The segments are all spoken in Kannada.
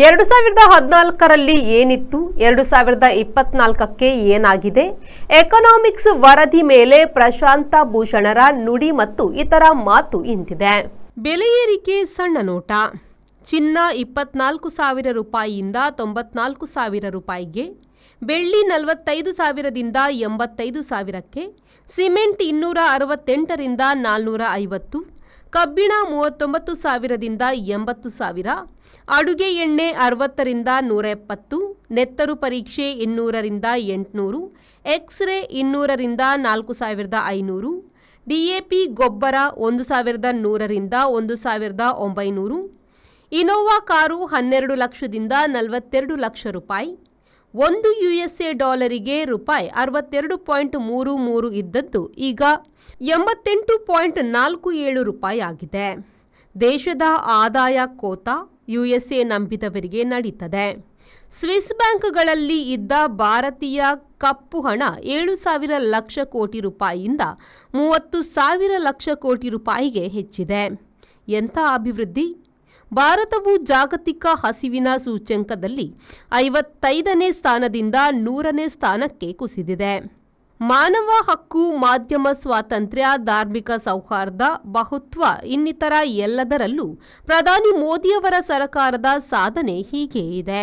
2014ರಲ್ಲಿ ಏನಿತ್ತು 2024ಕ್ಕೆ ಏನಾಗಿದೆ ಎಕನಾಮಿಕ್ಸ್ ವರದಿ ಮೇಲೆ ಪ್ರಶಾಂತ ಭೂಷಣರ ನುಡಿ ಮತ್ತು ಇತರ ಮಾತು ಇಂತಿದೆ. ಬೆಲೆ ಏರಿಕೆ ಸಣ್ಣ ನೋಟ. ಚಿನ್ನ 24,000 ರೂಪಾಯಿಯಿಂದ 94,000 ರೂಪಾಯಿಗೆ, ಬೆಳ್ಳಿ 45,000ದಿಂದ 85,000ಕ್ಕೆ, ಸಿಮೆಂಟ್ 268 ರಿಂದ 450, ಕಬ್ಬಿಣ 39,000ದಿಂದ 80,000, ಅಡುಗೆ ಎಣ್ಣೆ 60 ರಿಂದ 170, ನೆತ್ತರು ಪರೀಕ್ಷೆ 200 ರಿಂದ 800, ಎಕ್ಸ್ರೇ 200 ರಿಂದ 4,500, ಡಿಎಪಿ ಗೊಬ್ಬರ 1,100 ರಿಂದ 1,900, ಇನೋವಾ ಕಾರು 12 ಲಕ್ಷದಿಂದ 42 ಲಕ್ಷ ರೂಪಾಯಿ, ಒಂದು ಯುಎಸ್ಎ ಡಾಲರಿಗೆ ರೂಪಾಯಿ 62.33 ಇದ್ದದ್ದು ಈಗ 88.47 ರೂಪಾಯಿ ಆಗಿದೆ. ದೇಶದ ಆದಾಯ ಕೋತ ಯುಎಸ್ಎ ನಂಬಿದವರಿಗೆ ನಡೀತದೆ. ಸ್ವಿಸ್ ಬ್ಯಾಂಕ್ಗಳಲ್ಲಿ ಇದ್ದ ಭಾರತೀಯ ಕಪ್ಪು ಹಣ 7,000 ಲಕ್ಷ ಕೋಟಿ ರೂಪಾಯಿಯಿಂದ 30,000 ಲಕ್ಷ ಕೋಟಿ ರೂಪಾಯಿಗೆ ಹೆಚ್ಚಿದೆ. ಎಂಥ ಅಭಿವೃದ್ಧಿ! ಭಾರತವು ಜಾಗತಿಕ ಹಸಿವಿನ ಸೂಚ್ಯಂಕದಲ್ಲಿ 55ನೇ ಸ್ಥಾನದಿಂದ 100ನೇ ಸ್ಥಾನಕ್ಕೆ ಕುಸಿದಿದೆ. ಮಾನವ ಹಕ್ಕು, ಮಾಧ್ಯಮ ಸ್ವಾತಂತ್ರ್ಯ, ಧಾರ್ಮಿಕ ಸೌಹಾರ್ದ, ಬಹುತ್ವ ಇನ್ನಿತರ ಎಲ್ಲದರಲ್ಲೂ ಪ್ರಧಾನಿ ಮೋದಿಯವರ ಸರ್ಕಾರದ ಸಾಧನೆ ಹೀಗೆ ಇದೆ.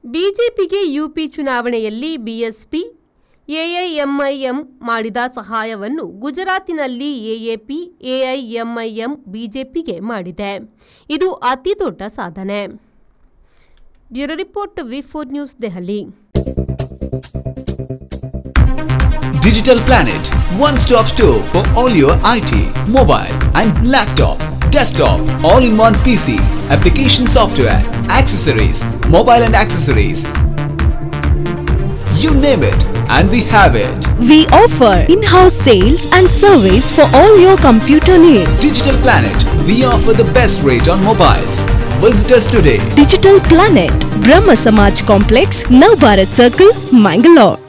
ಬಿಜೆಪಿಗೆ ಯುಪಿ ಚುನಾವಣೆಯಲ್ಲಿ ಬಿಎಸ್ಪಿ ಎಐಎಂಐಎಂ ಮಾಡಿದ ಸಹಾಯವನ್ನು ಗುಜರಾತಿನಲ್ಲಿ ಎಎಪಿ ಎಐಎಂಐಎಂ ಬಿಜೆಪಿಗೆ ಮಾಡಿದೆ. ಇದು ಅತಿ ದೊಡ್ಡ ಸಾಧನೆ. ಬ್ಯೂರೋ ರಿಪೋರ್ಟ್, ವಿ4 news, Delhi. Digital Planet, one-stop store for all your IT, mobile and laptop, desktop, all-in-one PC, application software, accessories, mobile and accessories. You name it and we have it. We offer in-house sales and service for all your computer needs. Digital Planet, we offer the best rate on mobiles. Visit us today. Digital Planet, Brahma Samaj Complex, Navbharat Circle, Mangalore.